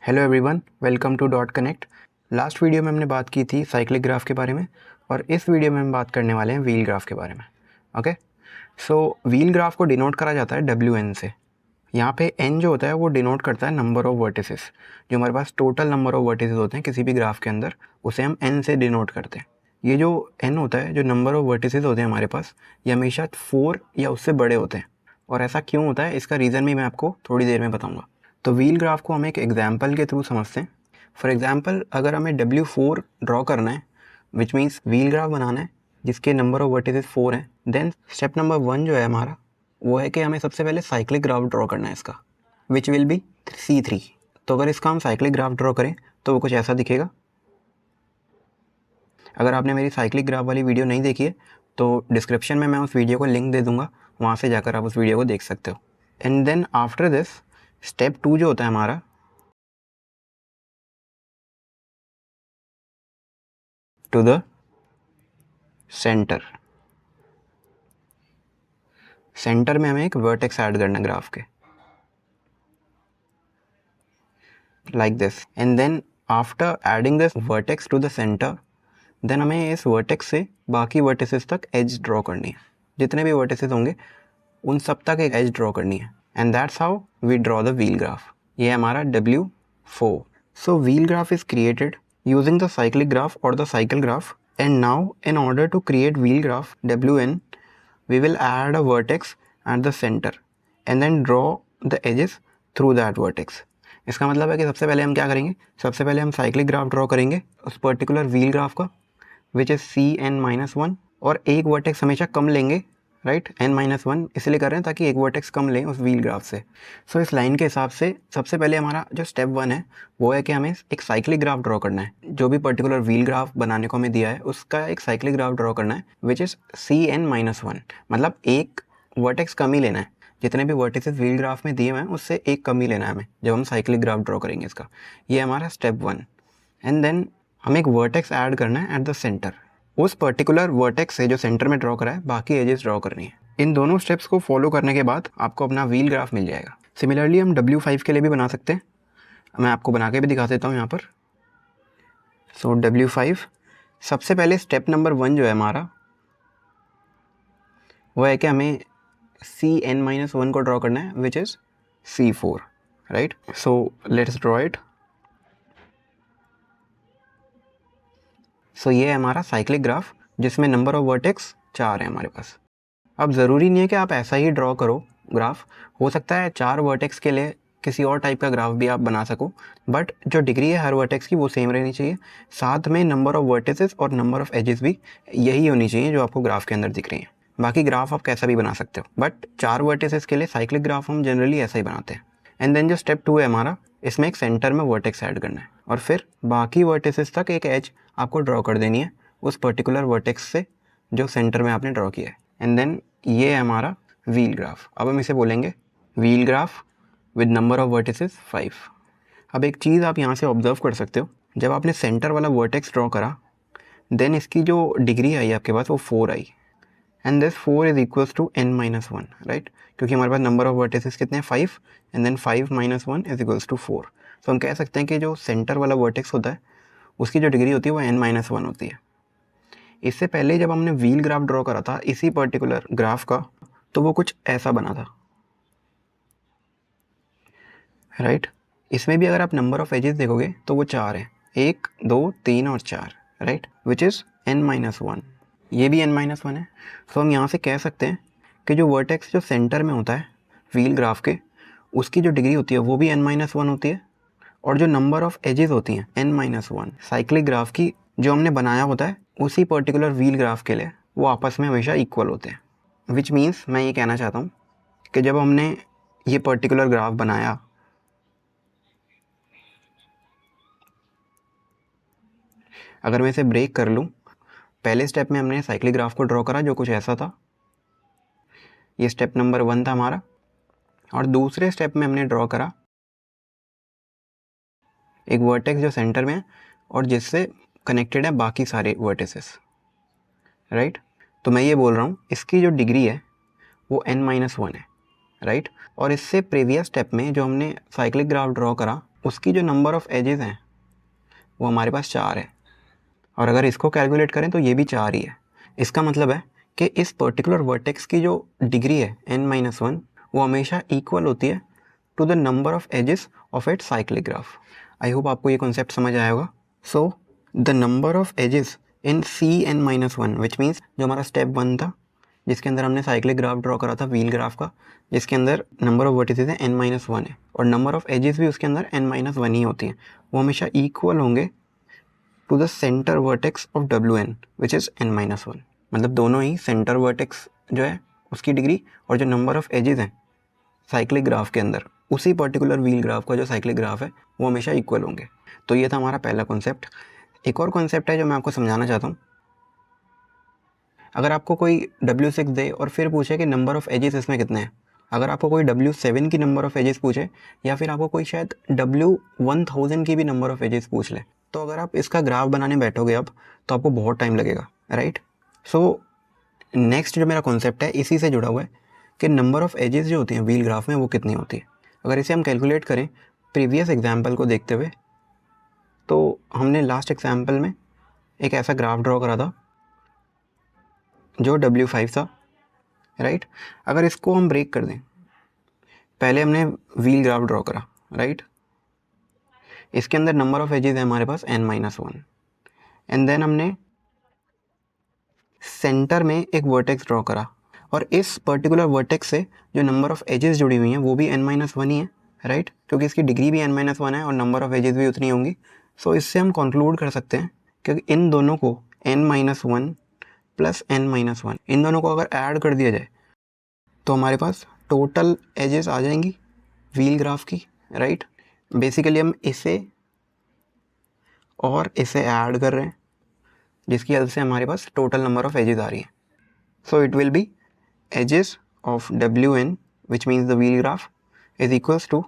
Hello everyone, welcome to dot connect. Last video में हमने बात की थी साइक्लिक ग्राफ के बारे में और इस वीडियो में हम बात करने वाले हैं व्हील ग्राफ के बारे में। ओके, सो व्हील ग्राफ को डिनोट करा जाता है WN से। यहाँ पे N जो होता है वो डिनोट करता है नंबर ऑफ़ वर्टिसेस। जो हमारे पास टोटल नंबर ऑफ़ वर्टिसेस होते हैं किसी भी ग्राफ के अंदर, उसे हम N से डिनोट करते हैं। ये जो N होता है, जो नंबर ऑफ़ वर्टिसेस होते हैं हमारे पास, ये हमेशा 4 या उससे बड़े होते हैं। और ऐसा क्यों होता है, इसका रीज़न भी मैं आपको थोड़ी देर में बताऊँगा। तो व्हील ग्राफ को हम एक एग्जाम्पल के थ्रू समझते हैं। फॉर एग्जाम्पल, अगर हमें W4 ड्रॉ करना है, विच मीन्स व्हील ग्राफ बनाना है जिसके नंबर ऑफ वर्टिसेस 4 हैं, देन स्टेप नंबर 1 जो है हमारा वो है कि हमें सबसे पहले साइक्लिक ग्राफ ड्रॉ करना है इसका, विच विल बी C3। तो अगर इसका हम साइक्लिक ग्राफ ड्रॉ करें तो वो कुछ ऐसा दिखेगा। अगर आपने मेरी साइक्लिक ग्राफ वाली वीडियो नहीं देखी है तो डिस्क्रिप्शन में मैं उस वीडियो को लिंक दे दूंगा, वहाँ से जाकर आप उस वीडियो को देख सकते हो। And then after this step 2 जो होता है हमारा, टू द सेंटर। सेंटर में हमें एक वर्टेक्स ऐड करना है ग्राफ के, like this. And then after adding this vertex to the center, then हमें इस वर्टेक्स से बाकी वर्टिसेस तक एज ड्रॉ करनी है। जितने भी वर्टिसेस होंगे उन सब तक एक एज ड्रॉ करनी है। And that's how we draw the wheel graph. ये हमारा W4। So wheel graph is created using the cyclic graph or the cycle graph, and now in order to create wheel graph WN, we will add a vertex at the center and then draw the edges through that vertex। इसका मतलब है कि सबसे पहले हम क्या करेंगे, सबसे पहले हम साइक्लिक ग्राफ ड्रॉ करेंगे उस पर्टिकुलर व्हील ग्राफ का, विच इज़ CN-1, और एक वर्टेक्स हमेशा कम लेंगे, राइट। N-1 इसलिए कर रहे हैं ताकि एक वर्टेक्स कम लें उस व्हील ग्राफ से। सो इस लाइन के हिसाब से सबसे पहले हमारा जो स्टेप 1 है वो है कि हमें एक साइक्लिक ग्राफ ड्रॉ करना है। जो भी पर्टिकुलर व्हील ग्राफ बनाने को हमें दिया है उसका एक साइक्लिक ग्राफ ड्रॉ करना है, विच इज़ CN-1। मतलब एक वर्टेक्स कम ही लेना है, जितने भी वर्टिसेस व्हील ग्राफ में दिए हुए हैं उससे एक कम ही लेना है हमें जब हम साइक्लिक ग्राफ ड्रॉ करेंगे इसका। ये हमारा स्टेप 1। एंड देन हमें एक वर्टेक्स ऐड करना है एट द सेंटर। उस पर्टिकुलर वर्टेक्स से जो सेंटर में ड्रॉ करा है बाकी एजेस ड्रॉ करनी है। इन दोनों स्टेप्स को फॉलो करने के बाद आपको अपना व्हील ग्राफ मिल जाएगा। सिमिलरली हम W5 के लिए भी बना सकते हैं, मैं आपको बना के भी दिखा देता हूँ यहाँ पर। सो W5, सबसे पहले स्टेप नंबर 1 जो है हमारा वो है कि हमें CN-1 को ड्रॉ करना है, which is C4, right. So let's draw it. So ये है हमारा साइक्लिक ग्राफ जिसमें नंबर ऑफ वर्टेक्स 4 है हमारे पास। अब ज़रूरी नहीं है कि आप ऐसा ही ड्रॉ करो ग्राफ, हो सकता है 4 वर्टेक्स के लिए किसी और टाइप का ग्राफ भी आप बना सको, बट जो डिग्री है हर वर्टेक्स की वो सेम रहनी चाहिए। साथ में नंबर ऑफ वर्टिसेस और नंबर ऑफ एजेस भी यही होनी चाहिए जो आपको ग्राफ के अंदर दिख रही हैं। बाकी ग्राफ आप कैसा भी बना सकते हो, बट 4 वर्टिसेस के लिए साइक्लिक ग्राफ हम जनरली ऐसा ही बनाते हैं। एंड देन जो स्टेप 2 है हमारा, इसमें एक सेंटर में वर्टेक्स ऐड करना है और फिर बाकी वर्टिसेस तक एक एज आपको ड्रॉ कर देनी है उस पर्टिकुलर वर्टेक्स से जो सेंटर में आपने ड्रॉ किया है। एंड देन ये है हमारा व्हील ग्राफ। अब हम इसे बोलेंगे wheel graph with number of vertices 5। अब एक चीज़ आप यहाँ से ऑब्जर्व कर सकते हो, जब आपने सेंटर वाला वर्टेक्स ड्रॉ करा देन इसकी जो डिग्री आई आपके पास वो 4 आई, and this 4 is equals to N-1, right. क्योंकि हमारे पास नंबर ऑफ वर्टिसेस कितने हैं, 5, and then 5 - 1 is equals to 4। तो हम कह सकते हैं कि जो सेंटर वाला वर्टेक्स होता है उसकी जो डिग्री होती है वो N-1 होती है। इससे पहले जब हमने व्हील ग्राफ ड्रॉ करा था इसी पर्टिकुलर ग्राफ का, तो वो कुछ ऐसा बना था, राइट। इसमें भी अगर आप नंबर ऑफ एजेस देखोगे तो वो 4 है, 1, 2, 3 और 4, राइट, विच इज़ N-1। ये भी N-1 है। सो हम यहाँ से कह सकते हैं कि जो वर्टेक्स जो सेंटर में होता है व्हील ग्राफ के, उसकी जो डिग्री होती है वो भी N-1 होती है, और जो नंबर ऑफ एजेस होती हैं N-1 साइक्लिक ग्राफ की जो हमने बनाया होता है उसी पर्टिकुलर व्हील ग्राफ के लिए वो आपस में हमेशा इक्वल होते हैं। विच मीन्स मैं ये कहना चाहता हूँ कि जब हमने ये पर्टिकुलर ग्राफ बनाया, अगर मैं इसे ब्रेक कर लूँ, पहले स्टेप में हमने साइक्लिक ग्राफ को ड्रॉ करा जो कुछ ऐसा था, ये स्टेप नंबर 1 था हमारा, और दूसरे स्टेप में हमने ड्रॉ करा एक वर्टेक्स जो सेंटर में है और जिससे कनेक्टेड है बाकी सारे वर्टिसेस, राइट। तो मैं ये बोल रहा हूँ इसकी जो डिग्री है वो N-1 है, राइट। और इससे प्रीवियस स्टेप में जो हमने साइक्लिक ग्राफ ड्रॉ करा उसकी जो नंबर ऑफ़ एजेस हैं वो हमारे पास 4 है, और अगर इसको कैलकुलेट करें तो ये भी 4 ही है। इसका मतलब है कि इस पर्टिकुलर वर्टेक्स की जो डिग्री है n-1 वो हमेशा इक्वल होती है to the number of edges of its cyclic graph. I hope आपको ये कॉन्सेप्ट समझ आया होगा। So the number of edges in Cn-1 which means जो हमारा स्टेप 1 था जिसके अंदर हमने साइक्लिक ग्राफ ड्रॉ करा था व्हील ग्राफ का, जिसके अंदर नंबर ऑफ वर्टिसेस है n-1 है और नंबर ऑफ एजेस भी उसके अंदर n-1 ही होती हैं, वो हमेशा इक्वल होंगे to the center vertex of Wn which is n-1। मतलब दोनों ही सेंटर वर्टेक्स जो है उसकी डिग्री और जो नंबर ऑफ एजेस हैं साइक्लिक ग्राफ के अंदर उसी पर्टिकुलर व्हील ग्राफ का जो साइक्लिक ग्राफ है वो हमेशा इक्वल होंगे। तो ये था हमारा पहला कॉन्सेप्ट। एक और कॉन्सेप्ट है जो मैं आपको समझाना चाहता हूँ। अगर आपको कोई W6 दे और फिर पूछे कि नंबर ऑफ़ एजेस इसमें कितने हैं, अगर आपको कोई W7 की नंबर ऑफ़ एजेस पूछे या फिर आपको कोई शायद W1000 की भी नंबर ऑफ़ एजेस पूछ ले, तो अगर आप इसका ग्राफ बनाने बैठोगे अब तो आपको बहुत टाइम लगेगा, राइट। सो नेक्स्ट जो मेरा कॉन्सेप्ट है इसी से जुड़ा हुआ है कि नंबर ऑफ़ एजेस जो होती हैं व्हील ग्राफ में वो कितनी होती है। अगर इसे हम कैलकुलेट करें प्रीवियस एग्जाम्पल को देखते हुए, तो हमने लास्ट एग्जाम्पल में एक ऐसा ग्राफ ड्रॉ करा था जो W5 था, राइट। अगर इसको हम ब्रेक कर दें, पहले हमने व्हील ग्राफ ड्रॉ करा, राइट। इसके अंदर नंबर ऑफ एजेस है हमारे पास n-1 एंड देन हमने सेंटर में एक वर्टेक्स ड्रॉ करा और इस पर्टिकुलर वर्टेक्स से जो नंबर ऑफ एजेस जुड़ी हुई हैं वो भी n-1 ही है, राइट, क्योंकि इसकी डिग्री भी n-1 है और नंबर ऑफ एजेस भी उतनी होंगी। सो इससे हम कंक्लूड कर सकते हैं कि इन दोनों को n-1 प्लस n-1 इन दोनों को अगर ऐड कर दिया जाए तो हमारे पास टोटल एजेस आ जाएंगी व्हील ग्राफ की, राइट। बेसिकली हम इसे और इसे ऐड कर रहे हैं जिसकी हेल्प से हमारे पास टोटल नंबर ऑफ एजेस आ रही है। So it will be edges of Wn which means the wheel graph is equals to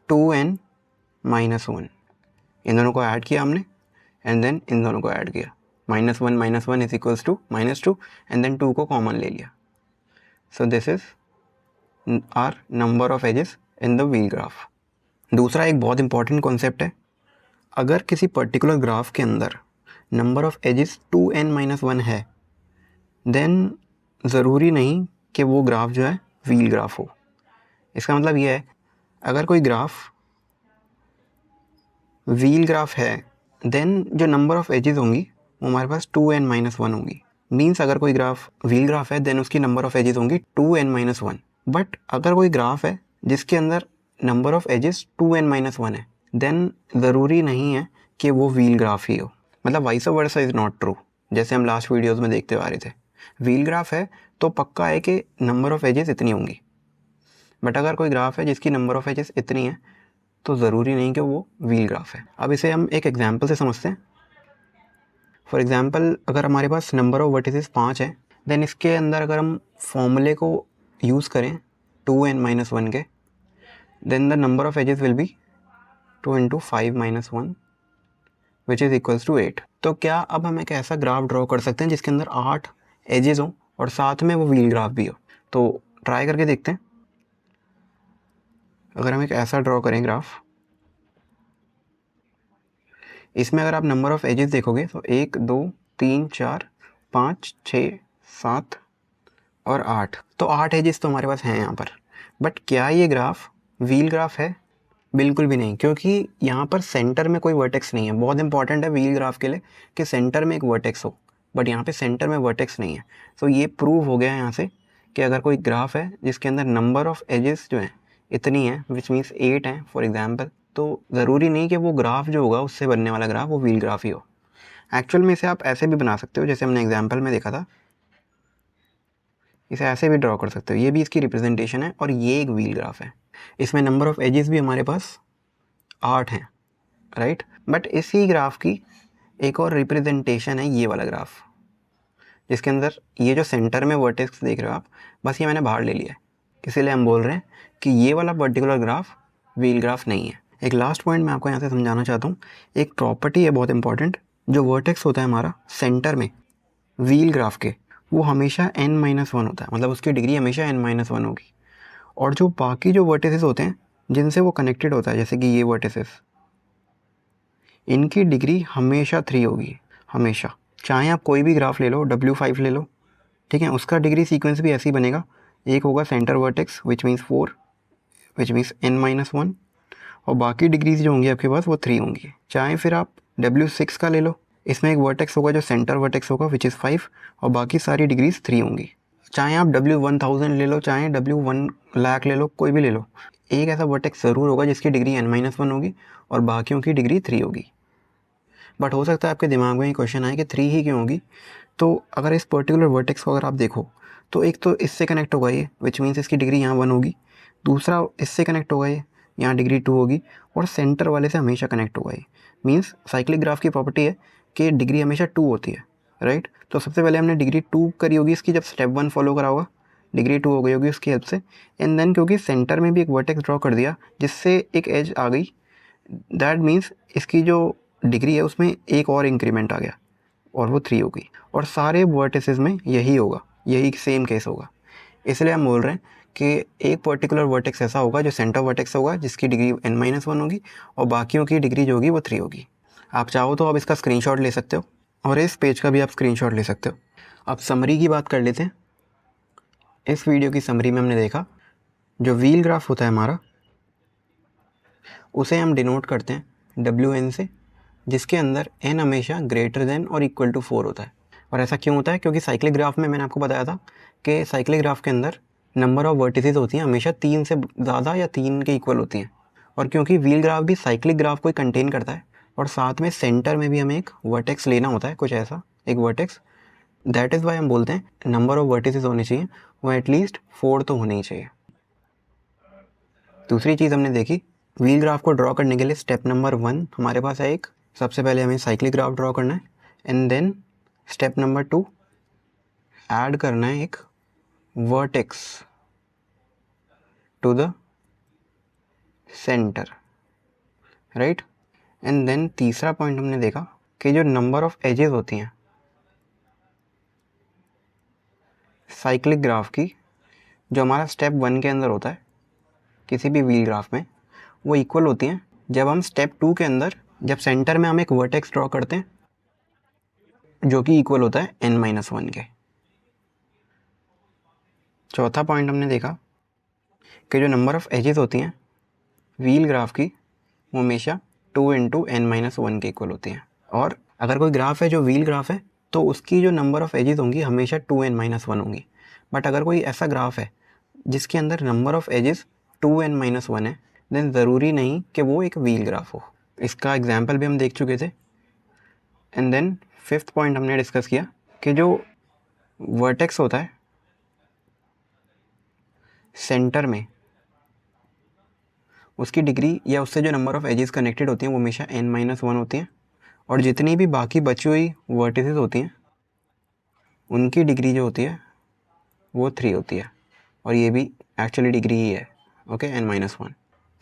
2n-1। इन दोनों को ऐड किया हमने एंड देन इन दोनों को ऐड किया, -1 is equals to -2 and then 2 को कॉमन ले लिया। So this is our number of edges in the wheel graph. दूसरा एक बहुत इंपॉर्टेंट कॉन्सेप्ट है, अगर किसी पर्टिकुलर ग्राफ के अंदर नंबर ऑफ एजेस 2n-1 है देन ज़रूरी नहीं कि वो ग्राफ जो है व्हील ग्राफ हो। इसका मतलब ये है अगर कोई ग्राफ व्हील ग्राफ है देन जो नंबर ऑफ एजेस होंगी वो हमारे पास 2n-1 होंगी। मीन्स अगर कोई ग्राफ व्हील ग्राफ है देन उसकी नंबर ऑफ एजेस होंगी 2n-1। बट अगर कोई ग्राफ है जिसके अंदर नंबर ऑफ एजेस 2n-1 है देन ज़रूरी नहीं है कि वो व्हील ग्राफ ही हो। मतलब vice versa is not true, जैसे हम लास्ट वीडियोस में देखते आ रहे थे। व्हील ग्राफ है तो पक्का है कि नंबर ऑफ एजेस इतनी होंगी, बट अगर कोई ग्राफ है जिसकी नंबर ऑफ एजेस इतनी है तो ज़रूरी नहीं कि वो व्हील ग्राफ है। अब इसे हम एक एग्जांपल से समझते हैं। फॉर एग्जांपल अगर हमारे पास नंबर ऑफ वर्टिसेस 5 है देन इसके अंदर अगर हम फॉर्मूले को यूज़ करें 2n-1 के, then the number of edges will be 2 × 5-1 which is equals to 8। तो क्या अब हम एक ऐसा ग्राफ ड्रॉ कर सकते हैं जिसके अंदर 8 एजेस हों और साथ में वो व्हील ग्राफ भी हो? तो ट्राई करके देखते हैं। अगर हम एक ऐसा ड्रॉ करें ग्राफ, इसमें अगर आप नंबर ऑफ एजेस देखोगे तो 1 2 3 4 5 6 7 और 8, तो 8 एजेस तो हमारे पास हैं यहाँ पर। बट क्या ये ग्राफ व्हील ग्राफ है? बिल्कुल भी नहीं, क्योंकि यहाँ पर सेंटर में कोई वर्टेक्स नहीं है। बहुत इंपॉर्टेंट है व्हील ग्राफ के लिए कि सेंटर में एक वर्टेक्स हो, बट यहाँ पे सेंटर में वर्टेक्स नहीं है। तो ये प्रूव हो गया यहाँ से कि अगर कोई ग्राफ है जिसके अंदर नंबर ऑफ एजेस जो हैं इतनी है विच मीन्स 8 हैं फॉर एग्जांपल, तो ज़रूरी नहीं कि वो ग्राफ जो होगा उससे बनने वाला ग्राफ वो व्हील ग्राफ ही हो। एक्चुअल में इसे आप ऐसे भी बना सकते हो जैसे हमने एग्जाम्पल में देखा था, इसे ऐसे भी ड्रॉ कर सकते हो। ये भी इसकी रिप्रेजेंटेशन है और ये एक व्हील ग्राफ है। इसमें नंबर ऑफ एजेस भी हमारे पास 8 हैं, राइट। बट इसी ग्राफ की एक और रिप्रेजेंटेशन है ये वाला ग्राफ, जिसके अंदर ये जो सेंटर में वर्टेक्स देख रहे हो आप, बस ये मैंने बाहर ले लिया है, इसीलिए हम बोल रहे हैं कि ये वाला पर्टिकुलर ग्राफ व्हील ग्राफ नहीं है। एक लास्ट पॉइंट मैं आपको यहाँ से समझाना चाहता हूँ। एक प्रॉपर्टी है बहुत इंपॉर्टेंट, जो वर्टेक्स होता है हमारा सेंटर में व्हील ग्राफ के, वो हमेशा n-1 होता है, मतलब उसकी डिग्री हमेशा n-1 होगी। और जो बाकी जो वर्टिसेस होते हैं जिनसे वो कनेक्टेड होता है, जैसे कि ये वर्टिसेस, इनकी डिग्री हमेशा 3 होगी, हमेशा। चाहे आप कोई भी ग्राफ ले लो, W5 ले लो, ठीक है, उसका डिग्री सीक्वेंस भी ऐसे ही बनेगा। एक होगा centre vertex which means 4 which means n-1, और बाकी डिग्रीज जो होंगी आपके पास वो 3 होंगी। चाहे फिर आप W6 का ले लो, इसमें एक वर्टेक्स होगा जो सेंटर वर्टेक्स होगा विच इज़ 5, और बाकी सारी डिग्रीज 3 होंगी। चाहे आप W1000 ले लो, चाहे W1 लाख ले लो, कोई भी ले लो, एक ऐसा वर्टेक्स ज़रूर होगा जिसकी डिग्री n-1 होगी और बाकियों की डिग्री 3 होगी। बट हो सकता है आपके दिमाग में ये क्वेश्चन आए कि 3 ही क्यों होगी। तो अगर इस पर्टिकुलर वर्टेक्स को अगर आप देखो तो एक तो इससे कनेक्ट होगा ये, विच मीन्स इसकी डिग्री यहाँ 1 होगी। दूसरा इससे कनेक्ट होगा ये, यहाँ डिग्री 2 होगी, और सेंटर वाले से हमेशा कनेक्ट होगा ये। मीन्स साइक्लिक ग्राफ की प्रॉपर्टी है कि डिग्री हमेशा 2 होती है, राइट। तो सबसे पहले हमने डिग्री 2 करी होगी इसकी, जब स्टेप 1 फॉलो करा होगा, डिग्री 2 हो गई होगी उसकी हेल्प से। एंड देन क्योंकि सेंटर में भी एक वर्टेक्स ड्रॉ कर दिया जिससे एक एज आ गई, दैट मीन्स इसकी जो डिग्री है उसमें एक और इंक्रीमेंट आ गया और वो 3 होगी। और सारे वर्टिसेस में यही होगा, यही सेम केस होगा। इसलिए हम बोल रहे हैं कि एक पर्टिकुलर वर्टेक्स ऐसा होगा जो सेंटर वर्टेक्स होगा जिसकी डिग्री n-1 होगी और बाकियों की डिग्री जो होगी वो 3 होगी। आप चाहो तो आप इसका स्क्रीनशॉट ले सकते हो और इस पेज का भी आप स्क्रीनशॉट ले सकते हो। अब समरी की बात कर लेते हैं। इस वीडियो की समरी में हमने देखा जो व्हील ग्राफ होता है हमारा, उसे हम डिनोट करते हैं WN से, जिसके अंदर n हमेशा ग्रेटर देन और इक्वल टू 4 होता है। और ऐसा क्यों होता है? क्योंकि साइक्लिक ग्राफ में मैंने आपको बताया था कि साइक्लिक ग्राफ के अंदर नंबर ऑफ वर्टिसेस होती हैं हमेशा 3 से ज़्यादा या 3 के इक्वल होती हैं। और क्योंकि व्हील ग्राफ भी साइक्लिक ग्राफ को ही कंटेन करता है और साथ में सेंटर में भी हमें एक वर्टेक्स लेना होता है, कुछ ऐसा एक वर्टेक्स, दैट इज़ वाई हम बोलते हैं नंबर ऑफ वर्टिसेस होने चाहिए वो एटलीस्ट 4 तो होने ही चाहिए। दूसरी चीज़ हमने देखी, व्हील ग्राफ को ड्रॉ करने के लिए स्टेप नंबर 1 हमारे पास है एक, सबसे पहले हमें साइक्लिक ग्राफ ड्रॉ करना है। And then step number 2 add करना है एक vertex to the center, right. And then तीसरा पॉइंट हमने देखा कि जो नंबर ऑफ एजेस होती हैं साइक्लिक ग्राफ की, जो हमारा स्टेप 1 के अंदर होता है किसी भी व्हील ग्राफ में, वो इक्वल होती हैं जब हम स्टेप 2 के अंदर, जब सेंटर में हम एक वर्टेक्स ड्रॉ करते हैं जो कि इक्वल होता है n-1 के। चौथा पॉइंट हमने देखा कि जो नंबर ऑफ एजेस होती हैं व्हील ग्राफ की वो हमेशा 2 × n-1 के इक्वल होती हैं। और अगर कोई ग्राफ है जो व्हील ग्राफ है तो उसकी जो नंबर ऑफ एजेस होंगी हमेशा 2n-1 होंगी। बट अगर कोई ऐसा ग्राफ है जिसके अंदर नंबर ऑफ एजेस 2n-1 है, देन ज़रूरी नहीं कि वो एक व्हील ग्राफ हो। इसका एग्जाम्पल भी हम देख चुके थे। एंड देन 5th पॉइंट हमने डिस्कस किया कि जो वर्टेक्स होता है सेंटर में, उसकी डिग्री या उससे जो नंबर ऑफ एजेस कनेक्टेड होती हैं वो हमेशा n-1 होती हैं, और जितनी भी बाकी बची हुई वर्टिसेस होती हैं उनकी डिग्री जो होती है वो 3 होती है, और ये भी एक्चुअली डिग्री ही है, ओके, n-1।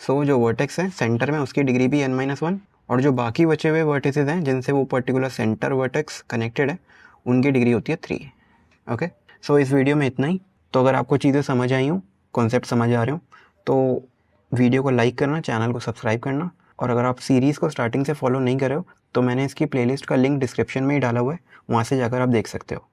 सो जो वर्टेक्स है सेंटर में उसकी डिग्री भी n-1, और जो बाकी बचे हुए वर्टिसेस हैं जिनसे वो पर्टिकुलर सेंटर वर्टेक्स कनेक्टेड है उनकी डिग्री होती है 3, ओके। सो इस वीडियो में इतना ही। तो अगर आपको चीज़ें समझ आई हों, कॉन्सेप्ट समझ आ रहे हो, तो वीडियो को लाइक करना, चैनल को सब्सक्राइब करना। और अगर आप सीरीज़ को स्टार्टिंग से फॉलो नहीं कर रहे हो तो मैंने इसकी प्लेलिस्ट का लिंक डिस्क्रिप्शन में ही डाला हुआ है, वहाँ से जाकर आप देख सकते हो।